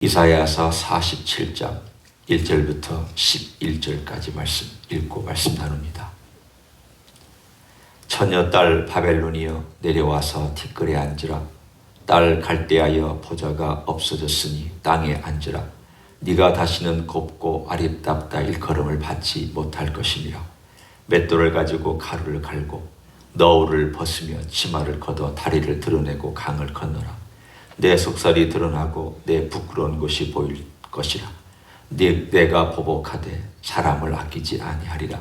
이사야서 47장 1절부터 11절까지 말씀 읽고 말씀 나눕니다. 처녀 딸 바벨론이여 내려와서 티끌에 앉으라. 딸 갈대하여 보좌가 없어졌으니 땅에 앉으라. 네가 다시는 곱고 아립답다 일컬음을 받지 못할 것이니라. 맷돌을 가지고 가루를 갈고 너울을 벗으며 치마를 걷어 다리를 드러내고 강을 건너라. 내 속살이 드러나고 내 부끄러운 곳이 보일 것이라. 내가 보복하되 사람을 아끼지 아니하리라.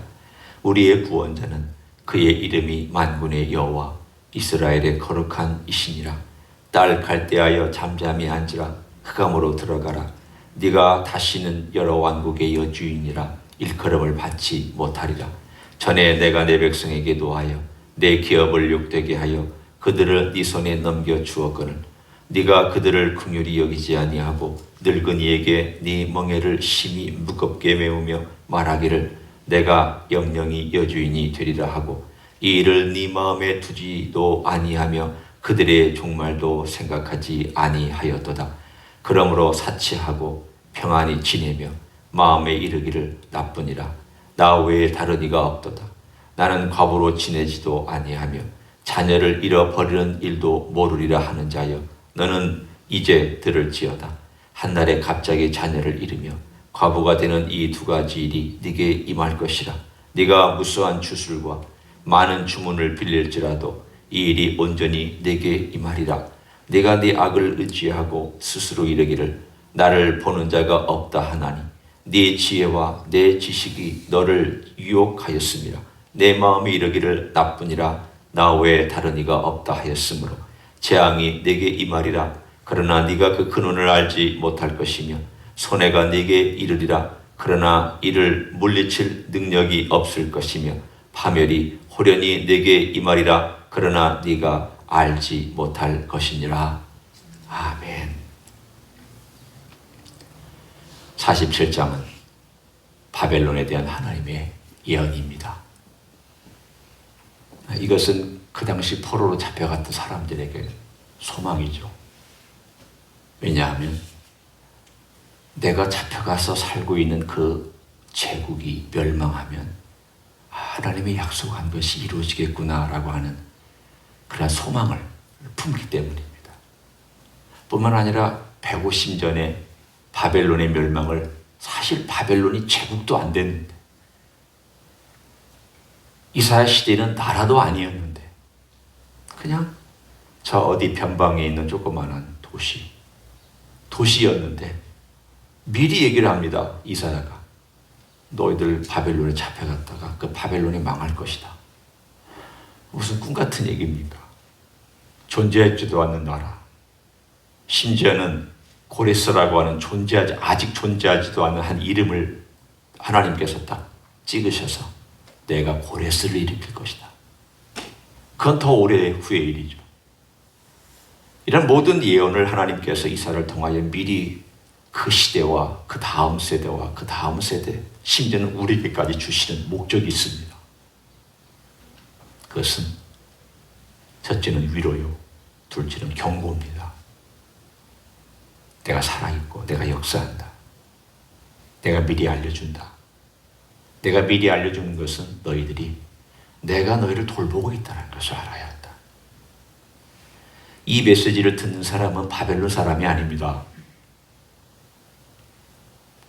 우리의 구원자는 그의 이름이 만군의 여호와 이스라엘의 거룩한 이시니라. 딸 갈대하여 잠잠히 앉으라. 흑암으로 들어가라. 네가 다시는 여러 왕국의 여주인이라 일컬음을 받지 못하리라. 전에 내가 내 백성에게 노하여 내 기업을 욕되게 하여 그들을 네 손에 넘겨 주었거늘 네가 그들을 긍휼히 여기지 아니하고 늙은이에게 네 멍에를 심히 무겁게 메우며 말하기를 내가 영영이 여주인이 되리라 하고 이 일을 네 마음에 두지도 아니하며 그들의 종말도 생각하지 아니하였도다. 그러므로 사치하고 평안히 지내며 마음에 이르기를 나쁘니라. 나 외에 다른 이가 없도다. 나는 과부로 지내지도 아니하며 자녀를 잃어버리는 일도 모르리라 하는 자여 너는 이제 들을지어다. 한날에 갑자기 자녀를 잃으며 과부가 되는 이 두 가지 일이 네게 임할 것이라. 네가 무수한 주술과 많은 주문을 빌릴지라도 이 일이 온전히 네게 임하리라. 네가 네 악을 의지하고 스스로 이르기를 나를 보는 자가 없다 하나니 네 지혜와 내 지식이 너를 유혹하였음이라. 내 마음이 이르기를 나쁘니라. 나 외에 다른 이가 없다 하였으므로 재앙이 네게 임하리라. 그러나 네가 그 근원을 알지 못할 것이며 손해가 네게 이르리라. 그러나 이를 물리칠 능력이 없을 것이며 파멸이 호련히 네게 임하리라. 그러나 네가 알지 못할 것이니라. 아멘. 47장은 바벨론에 대한 하나님의 예언입니다. 이것은 그 당시 포로로 잡혀갔던 사람들에게 소망이죠. 왜냐하면 내가 잡혀가서 살고 있는 그 제국이 멸망하면 하나님의 약속한 것이 이루어지겠구나라고 하는 그런 소망을 품기 때문입니다. 뿐만 아니라 150년 전에 바벨론의 멸망을 사실 바벨론이 제국도 안 됐는데 이사야 시대는 나라도 아니었는데 그냥 저 어디 변방에 있는 조그마한 도시였는데 미리 얘기를 합니다. 이사야가 너희들 바벨론에 잡혀갔다가 그 바벨론이 망할 것이다. 무슨 꿈 같은 얘기입니까? 존재하지도 않는 나라, 심지어는 고레스라고 하는 아직 존재하지도 않는 한 이름을 하나님께서 딱 찍으셔서 내가 고레스를 일으킬 것이다. 그건 더 오래 후의 일이죠. 이런 모든 예언을 하나님께서 이사야를 통하여 미리 그 시대와 그 다음 세대와 그 다음 세대, 심지어는 우리에게까지 주시는 목적이 있습니다. 그것은 첫째는 위로요, 둘째는 경고입니다. 내가 살아있고 내가 역사한다. 내가 미리 알려준다. 내가 미리 알려주는 것은 너희들이 내가 너희를 돌보고 있다는 것을 알아야 한다. 이 메시지를 듣는 사람은 바벨론 사람이 아닙니다.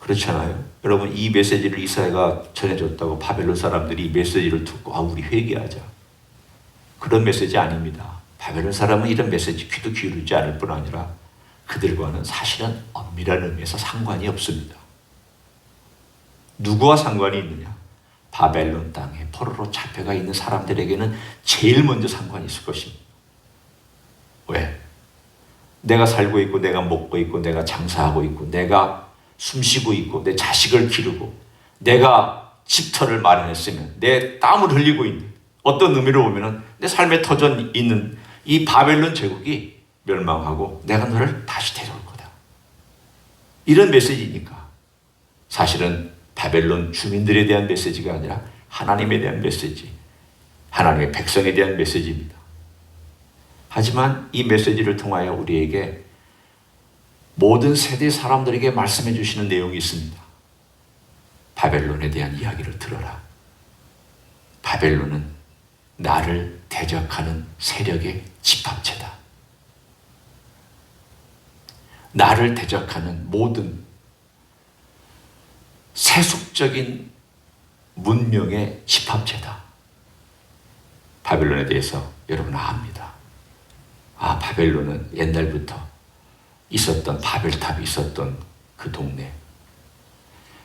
그렇잖아요. 여러분, 이 메시지를 이사야가 전해줬다고 바벨론 사람들이 이 메시지를 듣고 우리 회개하자. 그런 메시지 아닙니다. 바벨론 사람은 이런 메시지 귀도 기울이지 않을 뿐 아니라 그들과는 사실은 엄밀한 의미에서 상관이 없습니다. 누구와 상관이 있느냐? 바벨론 땅에 포로로 잡혀가 있는 사람들에게는 제일 먼저 상관이 있을 것입니다. 왜? 내가 살고 있고 내가 먹고 있고 내가 장사하고 있고 내가 숨쉬고 있고 내 자식을 기르고 내가 집터를 마련했으면 내 땀을 흘리고 있는 어떤 의미로 보면 내 삶의 터전 있는 이 바벨론 제국이 멸망하고 내가 너를 다시 데려올 거다. 이런 메시지니까 사실은 바벨론 주민들에 대한 메시지가 아니라 하나님에 대한 메시지, 하나님의 백성에 대한 메시지입니다. 하지만 이 메시지를 통하여 우리에게 모든 세대 사람들에게 말씀해 주시는 내용이 있습니다. 바벨론에 대한 이야기를 들어라. 바벨론은 나를 대적하는 세력의 집합체다. 나를 대적하는 모든 세속적인 문명의 집합체다. 바벨론에 대해서 여러분 압니다. 바벨론은 옛날부터 있었던 바벨탑이 있었던 그 동네.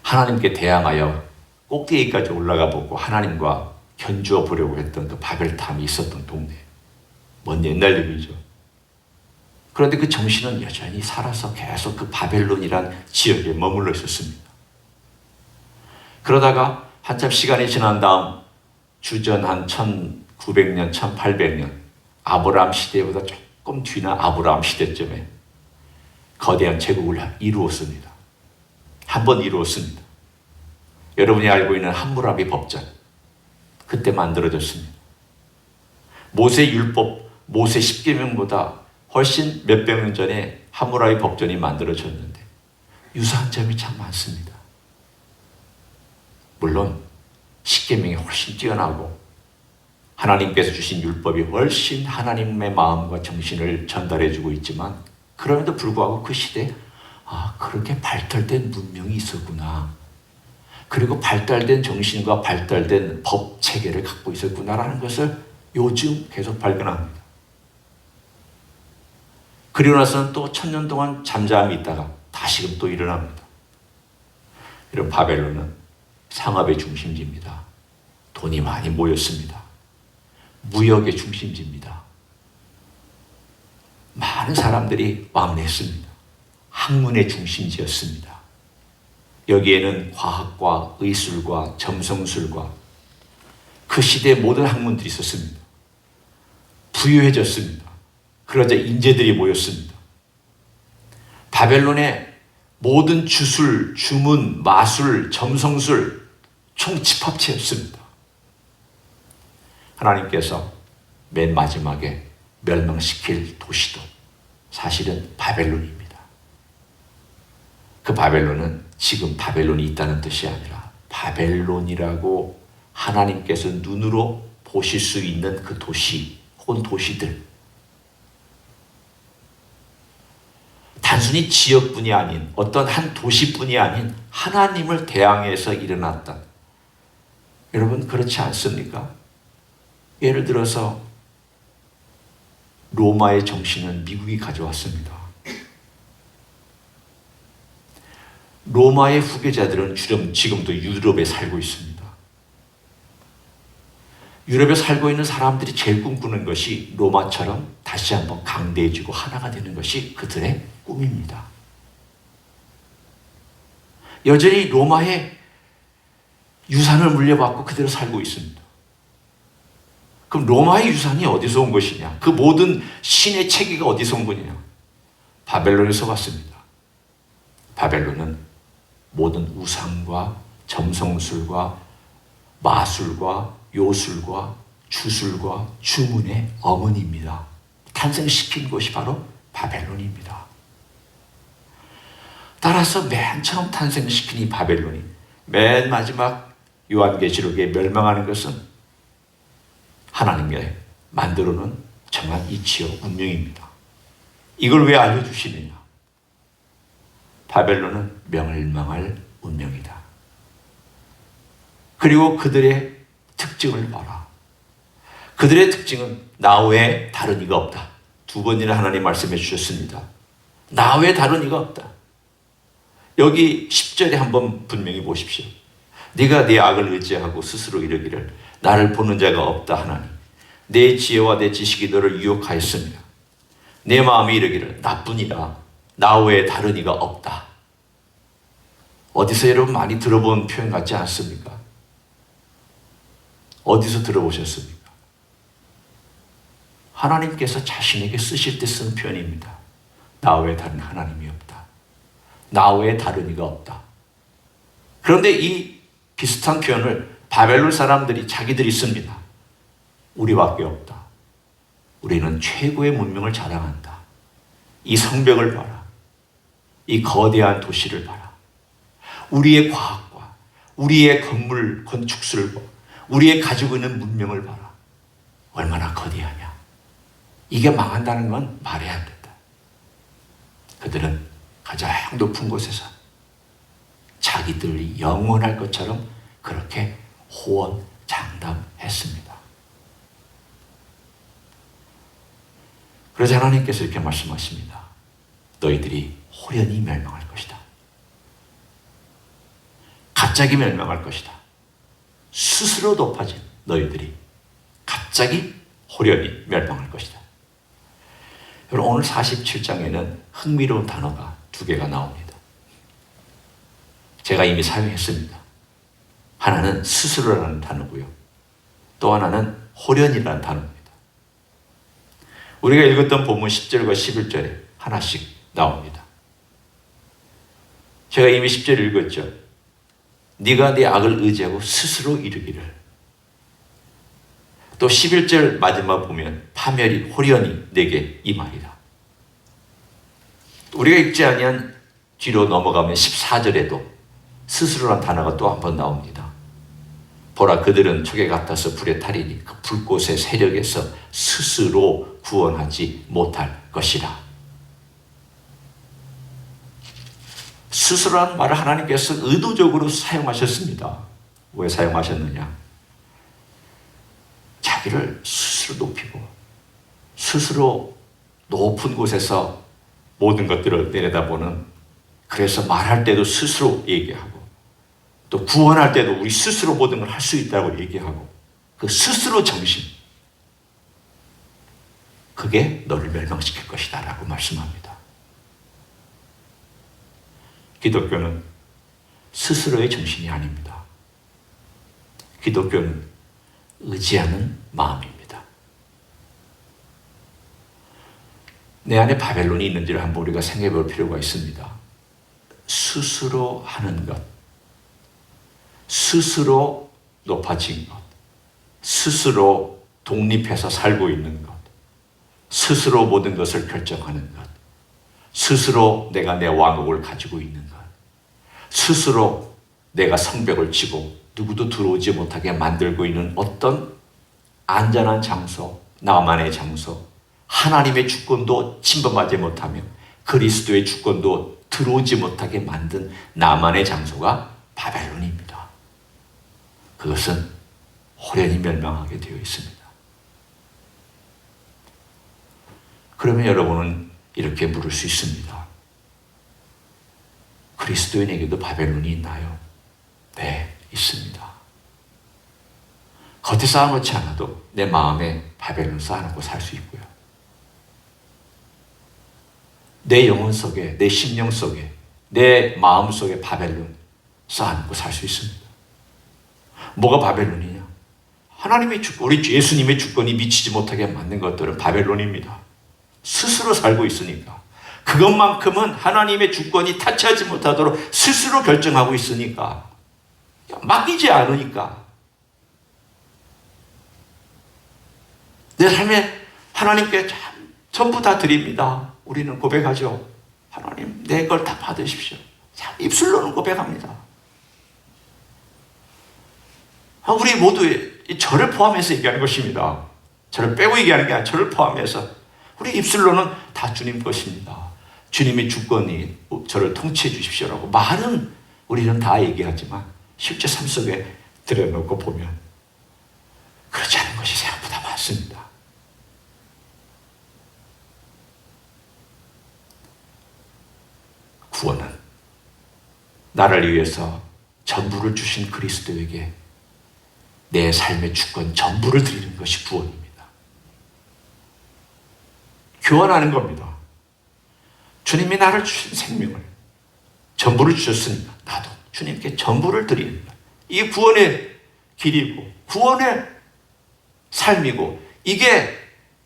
하나님께 대항하여 꼭대기까지 올라가 보고 하나님과 견주어 보려고 했던 그 바벨탑이 있었던 동네. 먼 옛날 얘기죠. 그런데 그 정신은 여전히 살아서 계속 그 바벨론이란 지역에 머물러 있었습니다. 그러다가 한참 시간이 지난 다음 주전 한 1900년, 1800년 아브라함 시대보다 조금 뒤나 아브라함 시대쯤에 거대한 제국을 이루었습니다. 한번 이루었습니다. 여러분이 알고 있는 함무라비 법전, 그때 만들어졌습니다. 모세 율법, 모세 십계명보다 훨씬 몇백 년 전에 함무라비 법전이 만들어졌는데 유사한 점이 참 많습니다. 물론 십계명이 훨씬 뛰어나고 하나님께서 주신 율법이 훨씬 하나님의 마음과 정신을 전달해주고 있지만 그럼에도 불구하고 그 시대에 그렇게 발달된 문명이 있었구나. 그리고 발달된 정신과 발달된 법 체계를 갖고 있었구나라는 것을 요즘 계속 발견합니다. 그리고 나서는 또 1000년 동안 잠잠히 있다가 다시금 또 일어납니다. 이런 바벨론은 상업의 중심지입니다. 돈이 많이 모였습니다. 무역의 중심지입니다. 많은 사람들이 왕래했습니다. 학문의 중심지였습니다. 여기에는 과학과 의술과 점성술과 그 시대의 모든 학문들이 있었습니다. 부유해졌습니다. 그러자 인재들이 모였습니다. 바벨론의 모든 주술, 주문, 마술, 점성술 총 집합체였습니다. 하나님께서 맨 마지막에 멸망시킬 도시도 사실은 바벨론입니다. 그 바벨론은 지금 바벨론이 있다는 뜻이 아니라 바벨론이라고 하나님께서 눈으로 보실 수 있는 그 도시 혹은 도시들, 단순히 지역뿐이 아닌 어떤 한 도시뿐이 아닌 하나님을 대항해서 일어났다. 여러분 그렇지 않습니까? 예를 들어서 로마의 정신은 미국이 가져왔습니다. 로마의 후계자들은 지금도 유럽에 살고 있습니다. 유럽에 살고 있는 사람들이 제일 꿈꾸는 것이 로마처럼 다시 한번 강대해지고 하나가 되는 것이 그들의 꿈입니다. 여전히 로마의 유산을 물려받고 그대로 살고 있습니다. 그럼 로마의 유산이 어디서 온 것이냐? 그 모든 신의 체계가 어디서 온 거냐? 바벨론에서 왔습니다. 바벨론은 모든 우상과 점성술과 마술과 요술과 주술과 주문의 어머니입니다. 탄생시킨 곳이 바로 바벨론입니다. 따라서 맨 처음 탄생시킨 이 바벨론이 맨 마지막 요한계시록에 멸망하는 것은 하나님의 만들어놓은 정한 이치요 운명입니다. 이걸 왜 알려주시느냐? 바벨론은 멸망할 운명이다. 그리고 그들의 특징을 봐라. 그들의 특징은 나 외에 다른 이가 없다. 두 번이나 하나님 말씀해 주셨습니다. 나 외에 다른 이가 없다. 여기 10절에 한번 분명히 보십시오. 네가 네 악을 의지하고 스스로 이르기를 나를 보는 자가 없다 하나니 내 지혜와 내 지식이 너를 유혹하였습니다. 내 마음이 이르기를 나뿐이라 나 외에 다른 이가 없다. 어디서 여러분 많이 들어본 표현 같지 않습니까? 어디서 들어보셨습니까? 하나님께서 자신에게 쓰실 때 쓴 표현입니다. 나 외에 다른 하나님이 없다. 나 외에 다른 이가 없다. 그런데 이 비슷한 표현을 바벨론 사람들이 자기들이 씁니다. 우리밖에 없다. 우리는 최고의 문명을 자랑한다. 이 성벽을 봐라. 이 거대한 도시를 봐라. 우리의 과학과 우리의 건물 건축술과 우리의 가지고 있는 문명을 봐라. 얼마나 거대하냐. 이게 망한다는 건 말이 안 된다. 그들은 가장 높은 곳에서 자기들이 영원할 것처럼 그렇게 호언장담했습니다. 그래서 하나님께서 이렇게 말씀하십니다. 너희들이 호련히 멸망할 것이다. 갑자기 멸망할 것이다. 스스로 높아진 너희들이 갑자기 호련히 멸망할 것이다. 여러분, 오늘 47장에는 흥미로운 단어가 두 개가 나옵니다. 제가 이미 사용했습니다. 하나는 스스로라는 단어고요. 또 하나는 호련이라는 단어입니다. 우리가 읽었던 본문 10절과 11절에 하나씩 나옵니다. 제가 이미 10절 읽었죠. 네가 네 악을 의지하고 스스로 이르기를. 또 11절 마지막 보면 파멸이 호련히 내게 임하리라. 우리가 읽지 아니한 뒤로 넘어가면 14절에도 스스로란 단어가 또 한 번 나옵니다. 보라, 그들은 촉에 같아서 불에 타리니 그 불꽃의 세력에서 스스로 구원하지 못할 것이라. 스스로라는 말을 하나님께서 의도적으로 사용하셨습니다. 왜 사용하셨느냐? 자기를 스스로 높이고 스스로 높은 곳에서 모든 것들을 내려다보는, 그래서 말할 때도 스스로 얘기하고 또 구원할 때도 우리 스스로 모든 걸 할 수 있다고 얘기하고, 그 스스로 정신, 그게 너를 멸망시킬 것이다 라고 말씀합니다. 기독교는 스스로의 정신이 아닙니다. 기독교는 의지하는 마음입니다. 내 안에 바벨론이 있는지를 한번 우리가 생각해 볼 필요가 있습니다. 스스로 하는 것, 스스로 높아진 것, 스스로 독립해서 살고 있는 것, 스스로 모든 것을 결정하는 것, 스스로 내가 내 왕국을 가지고 있는 것, 스스로 내가 성벽을 치고 누구도 들어오지 못하게 만들고 있는 어떤 안전한 장소, 나만의 장소, 하나님의 주권도 침범하지 못하며 그리스도의 주권도 들어오지 못하게 만든 나만의 장소가 바벨론입니다. 그것은 호련히 멸망하게 되어 있습니다. 그러면 여러분은 이렇게 물을 수 있습니다. 그리스도인에게도 바벨론이 있나요? 네, 있습니다. 겉에 쌓아놓지 않아도 내 마음에 바벨론 쌓아놓고 살 수 있고요. 내 영혼 속에, 내 심령 속에, 내 마음 속에 바벨론 쌓아놓고 살 수 있습니다. 뭐가 바벨론이냐? 하나님의 주권, 우리 예수님의 주권이 미치지 못하게 만든 것들은 바벨론입니다. 스스로 살고 있으니까. 그것만큼은 하나님의 주권이 타치하지 못하도록 스스로 결정하고 있으니까. 맡기지 않으니까. 내 삶에 하나님께 전부 다 드립니다. 우리는 고백하죠. 하나님, 내 걸 다 받으십시오. 입술로는 고백합니다. 우리 모두 저를 포함해서 얘기하는 것입니다. 저를 빼고 얘기하는 게 아니라 저를 포함해서 우리 입술로는 다 주님 것입니다. 주님의 주권이 저를 통치해 주십시오라고 말은 우리는 다 얘기하지만 실제 삶 속에 들여놓고 보면 그렇지 않은 것이 생각보다 많습니다. 구원은 나를 위해서 전부를 주신 그리스도에게 내 삶의 주권 전부를 드리는 것이 구원입니다. 교환하는 겁니다. 주님이 나를 주신 생명을 전부를 주셨으니까 나도 주님께 전부를 드리는 것. 이게 구원의 길이고 구원의 삶이고 이게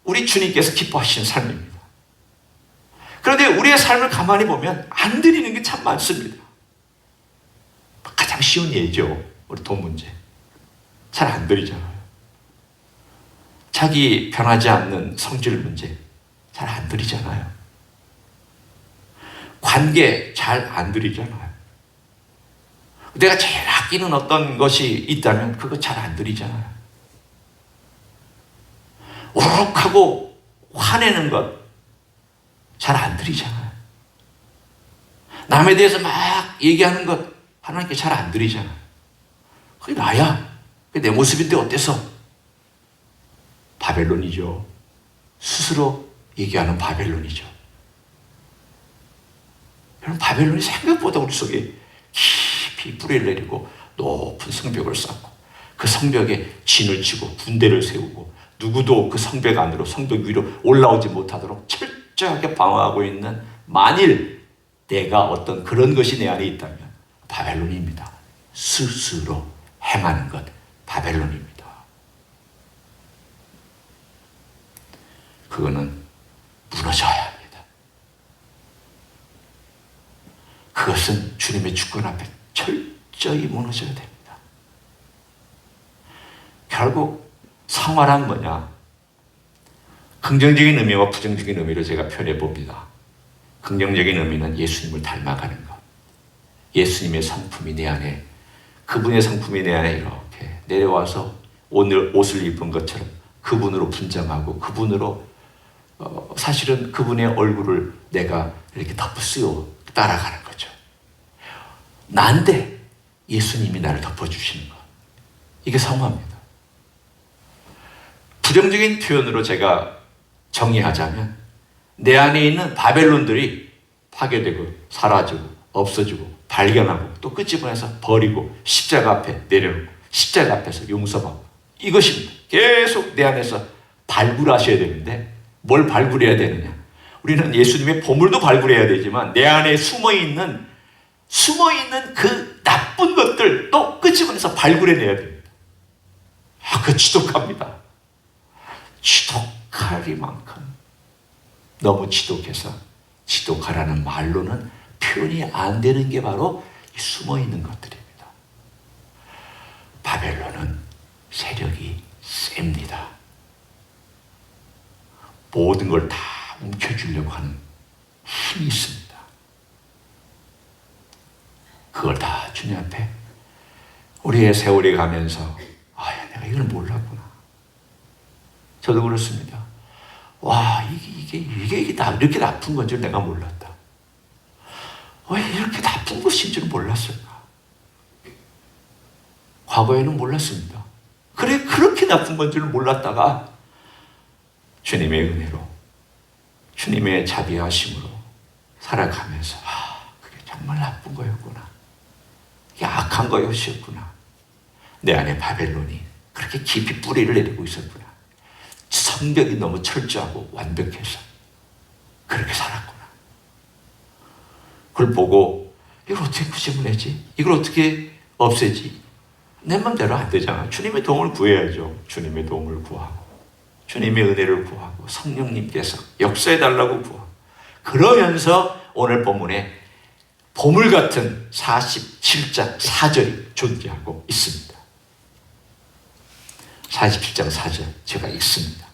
우리 주님께서 기뻐하시는 삶입니다. 그런데 우리의 삶을 가만히 보면 안 드리는 게 참 많습니다. 가장 쉬운 예죠. 우리 돈 문제. 잘 안 드리잖아요. 자기 변하지 않는 성질 문제 잘 안 드리잖아요. 관계 잘 안 드리잖아요. 내가 제일 아끼는 어떤 것이 있다면 그거 잘 안 드리잖아요. 우룩하고 화내는 것 잘 안 드리잖아요. 남에 대해서 막 얘기하는 것 하나님께 잘 안 드리잖아요. 그게 나야. 그게 내 모습인데 어때서? 바벨론이죠. 스스로 얘기하는 바벨론이죠. 여러분, 바벨론이 생각보다 우리 속에 깊이 뿌리를 내리고 높은 성벽을 쌓고 그 성벽에 진을 치고 군대를 세우고 누구도 그 성벽 안으로, 성벽 위로 올라오지 못하도록 철저하게 방어하고 있는, 만일 내가 어떤 그런 것이 내 안에 있다면 바벨론입니다. 스스로 행하는 것, 바벨론입니다. 그거는 무너져야 합니다. 그것은 주님의 주권 앞에 철저히 무너져야 됩니다. 결국 성화란 뭐냐? 긍정적인 의미와 부정적인 의미로 제가 표현해 봅니다. 긍정적인 의미는 예수님을 닮아가는 것. 예수님의 성품이 내 안에, 그분의 성품이 내 안에 이렇게 내려와서 오늘 옷을 입은 것처럼 그분으로 분장하고 그분으로 사실은 그분의 얼굴을 내가 이렇게 덮어쓰고 따라가는 거죠. 난데 예수님이 나를 덮어주시는 것. 이게 성화입니다. 부정적인 표현으로 제가 정의하자면 내 안에 있는 바벨론들이 파괴되고 사라지고 없어지고 발견하고 또 끄집어내서 버리고 십자가 앞에 내려놓고 십자가 앞에서 용서받고, 이것입니다. 계속 내 안에서 발굴하셔야 되는데 뭘 발굴해야 되느냐? 우리는 예수님의 보물도 발굴해야 되지만 내 안에 숨어있는 그 나쁜 것들 또 끄집어내서 발굴해내야 됩니다. 그 지독합니다. 지독하리만큼 너무 지독해서 지독하라는 말로는 표현이 안 되는 게 바로 이 숨어있는 것들입니다. 바벨론은 세력이 셉니다. 모든 걸 다 움켜쥐려고 하는 힘이 있습니다. 그걸 다 주님 앞에 우리의 세월이 가면서 내가 이걸 몰랐구나. 저도 그렇습니다. 이게 이렇게 나쁜 건 줄 내가 몰랐다. 왜 이렇게 나쁜 것인 줄 몰랐을까? 과거에는 몰랐습니다. 그래, 그렇게 나쁜 건 줄 몰랐다가 주님의 은혜로, 주님의 자비하심으로 살아가면서 그게 정말 나쁜 거였구나. 이게 악한 거였구나. 내 안에 바벨론이 그렇게 깊이 뿌리를 내리고 있었구나. 성벽이 너무 철저하고 완벽해서 그렇게 살았구나. 그걸 보고 이걸 어떻게 구집어내지? 이걸 어떻게 없애지? 내 맘대로 안 되잖아. 주님의 도움을 구해야죠. 주님의 도움을 구하고 주님의 은혜를 구하고 성령님께서 역사해달라고 구하고, 그러면서 오늘 본문에 보물 같은 47장 4절이 존재하고 있습니다. 47장 4절 제가 읽습니다.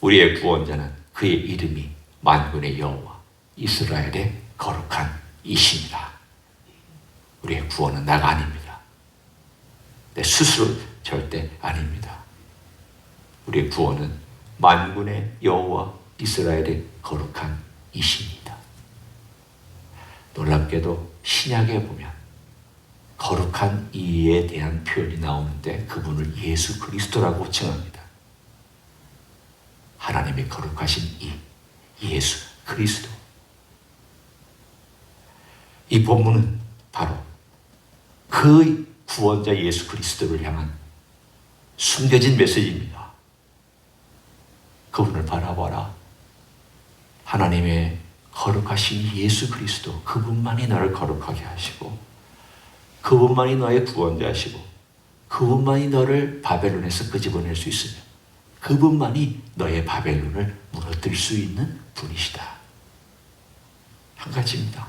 우리의 구원자는 그의 이름이 만군의 여호와 이스라엘의 거룩한 이신이라. 우리의 구원은 나가 아닙니다. 내 스스로 절대 아닙니다. 우리의 구원은 만군의 여호와 이스라엘의 거룩한 이신이다. 놀랍게도 신약에 보면 거룩한 이에 대한 표현이 나오는데 그분을 예수 그리스도라고 칭합니다. 하나님의 거룩하신 이, 예수 그리스도. 이 본문은 바로 그 구원자 예수 그리스도를 향한 숨겨진 메시지입니다. 그분을 바라봐라. 하나님의 거룩하신 예수 그리스도, 그분만이 너를 거룩하게 하시고 그분만이 너의 구원자시고 그분만이 너를 바벨론에서 끄집어낼 수 있으며 그분만이 너의 바벨론을 무너뜨릴 수 있는 분이시다. 한 가지입니다.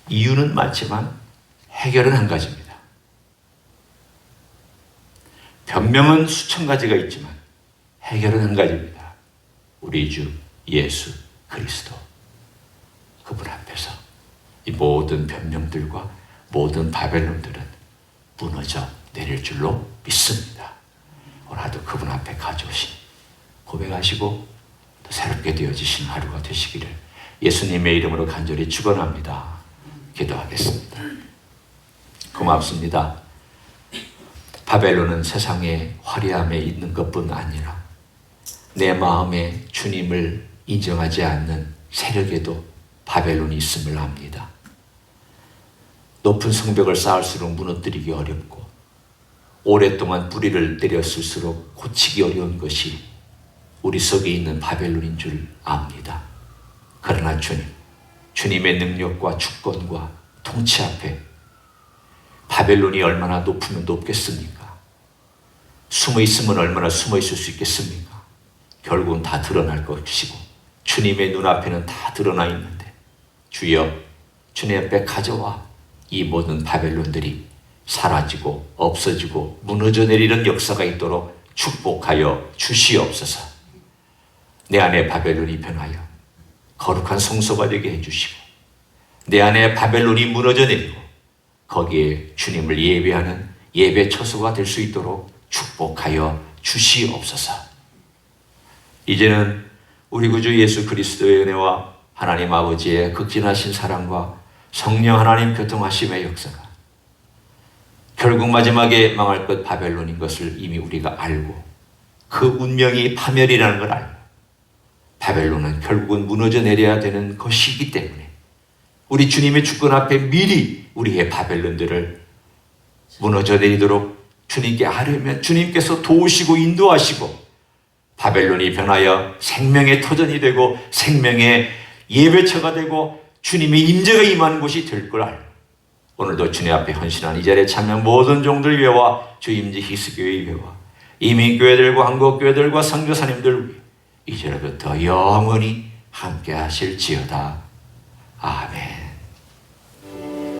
이유는 많지만 해결은 한 가지입니다. 변명은 수천 가지가 있지만 해결은 한 가지입니다. 우리 주 예수 그리스도. 그분 앞에서 이 모든 변명들과 모든 바벨론들은 무너져 내릴 줄로 믿습니다. 오늘 하루 그분 앞에 가져오신 고백하시고 또 새롭게 되어지신 하루가 되시기를 예수님의 이름으로 간절히 축원합니다. 기도하겠습니다. 고맙습니다. 바벨론은 세상의 화려함에 있는 것뿐 아니라 내 마음에 주님을 인정하지 않는 세력에도 바벨론이 있음을 압니다. 높은 성벽을 쌓을수록 무너뜨리기 어렵고 오랫동안 뿌리를 내렸을수록 고치기 어려운 것이 우리 속에 있는 바벨론인 줄 압니다. 그러나 주님의 능력과 주권과 통치 앞에 바벨론이 얼마나 높으면 높겠습니까? 숨어 있으면 얼마나 숨어 있을 수 있겠습니까? 결국은 다 드러날 것이고 주님의 눈앞에는 다 드러나 있는데 주여 주님 앞에 가져와 이 모든 바벨론들이 사라지고 없어지고 무너져 내리는 역사가 있도록 축복하여 주시옵소서. 내 안에 바벨론이 변하여 거룩한 성소가 되게 해주시고 내 안에 바벨론이 무너져 내리고 거기에 주님을 예배하는 예배 처소가 될 수 있도록 축복하여 주시옵소서. 이제는 우리 구주 예수 그리스도의 은혜와 하나님 아버지의 극진하신 사랑과 성령 하나님 교통하심의 역사가 결국 마지막에 망할 것 바벨론인 것을 이미 우리가 알고 그 운명이 파멸이라는 걸 알고 바벨론은 결국은 무너져 내려야 되는 것이기 때문에 우리 주님의 주권 앞에 미리 우리의 바벨론들을 무너져 내리도록 주님께 하려면 주님께서 도우시고 인도하시고 바벨론이 변하여 생명의 터전이 되고 생명의 예배처가 되고 주님의 임재가 임하는 곳이 될 걸 알고 오늘도 주님 앞에 헌신한 이 자리에 참여한 모든 종들 위해와 주 임재 희스교회 위해와 이민교회들과 한국교회들과 선교사님들 위해 이제부터 영원히 함께 하실지어다. 아멘.